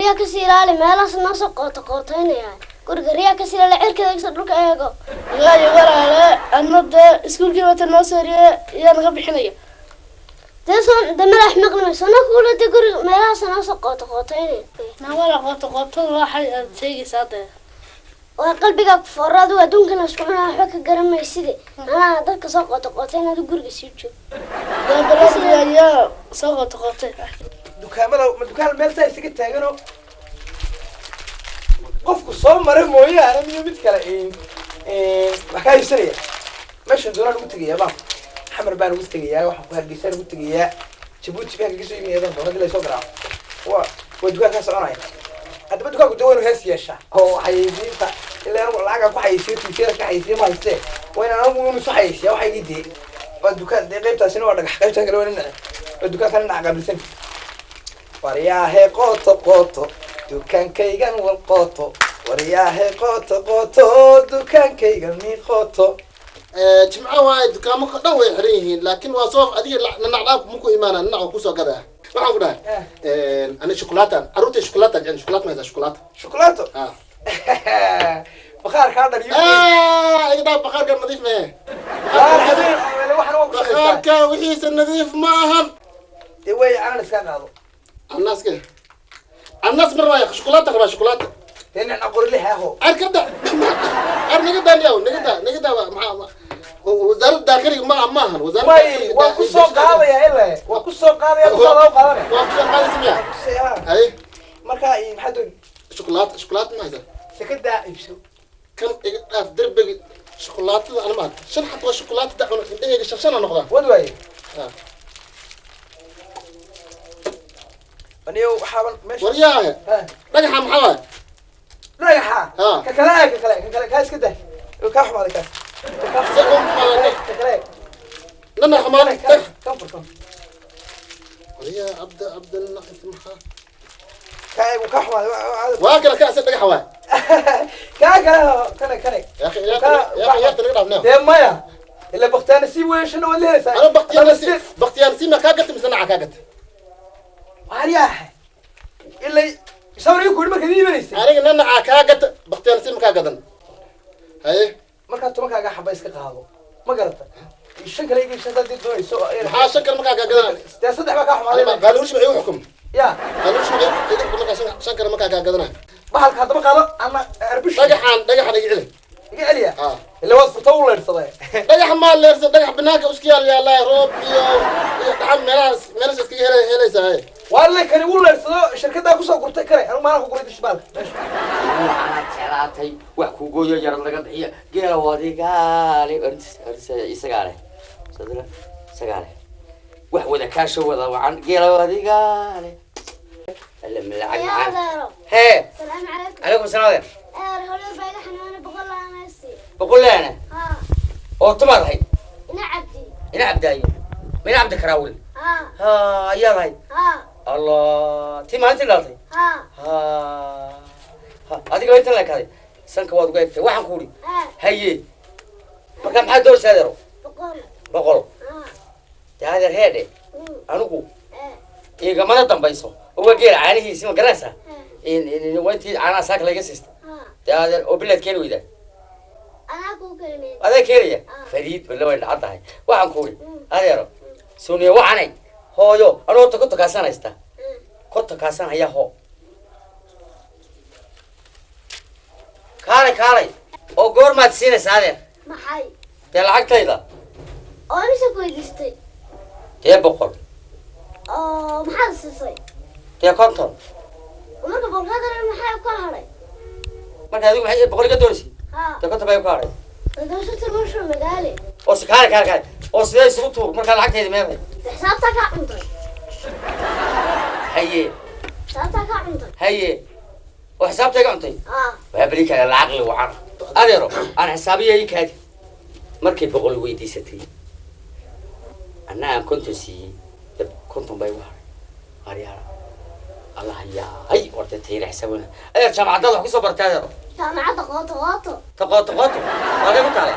riya ka siiraale meelaas noo soo qootaynayaa guriga riya ka siiraale cirkada iska dhulka eego wallaahi walaale annada iskuulkii wata noo soo riya yaa naga bixinaya deesan damalax maqlimayso na kula de guriga meelaas noo soo qootaynayaa na wala qooto waxay aad sheegaysaa de waa qalbiga ku foradu adduunkan isku cunaa waxa ka garamaysid ana dadka soo qootaynaad guriga sii joog dabalaad yaa soo qootay dukaan meel saa isaga taagano qofku soo maray mooyaane miyo mid kale wax ka haysanaya meesha doonaan ugu tegayaa baan xamar baan ugu tegayaa waxaan ku hargeysaan ugu tegayaa Djibouti baan kaga soo imaadaan doonada la soo garaaco waa dukaan ka soconaya hadaba dukaanku dawaynu hees yeeshaa oo xayeysiinta ilaa anigu lacag ku xayeysiyo tiisada ka xayeysiyo ma haystee waa inaan anigu inu soo xayeysiyaa waxa iga dee waa dukaan dee qaybtaasina waa dhagax qaybtaan kale waa dukaan kale dhinaca qaabilsan wariyaahe qooto dukaankaygan wal qooto wariyaahe qooto dukaankaygan mi qooto jimco waay dukaamo ka dhan way xiran yihiin laakiin waa soo adiga nacnac muku iimaana nacnac ku soo gadaa waxaan ku dhahay ana shukulaataan aruurta shukulaataan jaan shukulaat ma haysaa shukulaato bakhaar kaa dhar igdaa bakhaarka nadiif mee waxaan bakhaarka wixiisa nadiif ma ahan dee way canan iska qaado الناس مرة شوكولاتة كمان شوكولاتة. هنا نقول لها هو. أركض. نقدر اليوم نقدر مع وزارة الداخلية ما وزارة. ما وكسو قاضي يا إله وكسو قاضي يا وكسو قاضي. وكسو قاضي سميها. أي. مركا محدود. شوكولاتة ما هذا. سكده يمشي. كم في درب شوكولاتة أنا ما شن حطوا شوكولاتة ده إيه شن نقطة. ودوي. أنا وحاول ماشي. ورياه. رجع محمد. رجع. ككلاك كاس كده. الكاح مالك كاس. ككلاك. لنا حمالك. كم. ورياه عبد النقيف محا. كاي وكاح مالك. واكل كاس رجع حوا. كاي. يا أخي تنقل نعم. ده مايا. اللي بختار نسيب وين شنو اللي هسه. أنا بختار نسيب ما كاجت مسنا كاجت. عرياح اللي يسوي يقول ما كذي بنيس أنا إن عكاجت بختار نسيب مكاجدن هاي ما كنت ما كاجا حبا يسكت هذا ما قلت الشكل يجي شدد الدنيا يسوي ها شكل مكاجدن تصدق ما كاح ما قالوش معي حكم يا قالوش معي يدك شكل مكاجدن بحال هذا ما قالوا أنا أربش دقحان يجي عليا اللي وصف طول الصداع دقح مال لرس دقح بناك وسكيال يا الله روب يا دحم ملاس اسكي هلا ساي والله كان يقول الصداع الشركة ده كوسا قلت كره أنا ما أنا قلت الشباب أنا سلاتي وحكو جوجا جرب لقد هي جيلا وادي قالي أرس يسقاله صدق سقاله وحوده كاشو وذا وعن جيلا وادي قالي اللي ملعب معنا هي السلام عليكم. عليكم السلام. هولي بايلة حنواني بقول لها ميسي. بقول لي أنا. أو تمر هاي. إنا عبدي أيوه. مين عبدك راول؟ يلا هاي. الله تيم أنت اللي هذيك وين تلاقي هذه؟ سنك واد قايبته واحد كوري. هي. مكان حد دور سادرو. بقول. هذا الهادي. أنا أقول. إيه كمان تنبيسو. هو جيل عانيه اسمه جراسة. إن وانت أنا ساك لقيسست. هذا وبلاد كيلو إذا. أنا كوكرني. هذا كيريا. فريد ولا وين عطاه. واحد كوري. هذا يرو. سوني وعني. هو يو. أنا كنت كاسان استا. كنت كاسان هيا هو. كاري. أو غور ما تسينس هذا. ما حي. تلعب كذا. أنا شو كويستي. تيا بقول. ما حد سيسي. تيا كونتون. ومركب بقول هذا ما حي وكهري. marka adigu maxay boqol ka doonaysi ta ka tabay kaaray dadoo shaqo marshoo magaale oo kaare oo sidee isugu tuur marka lacagteeda meeday xisaabta ka cuntay haye xisaabta ka cuntay haye oo xisaabta ka cuntay waa bari kale lacag li wacan adeero aan xisaabiyay kaadi markii boqol weydiisatay ana aan kontonsi konton bay wahay ariyaha الله يا أي ورد تيرح سوينا أي جامعة الله كيسو برتاده جامعة قاطو تقاطو هذا قلت على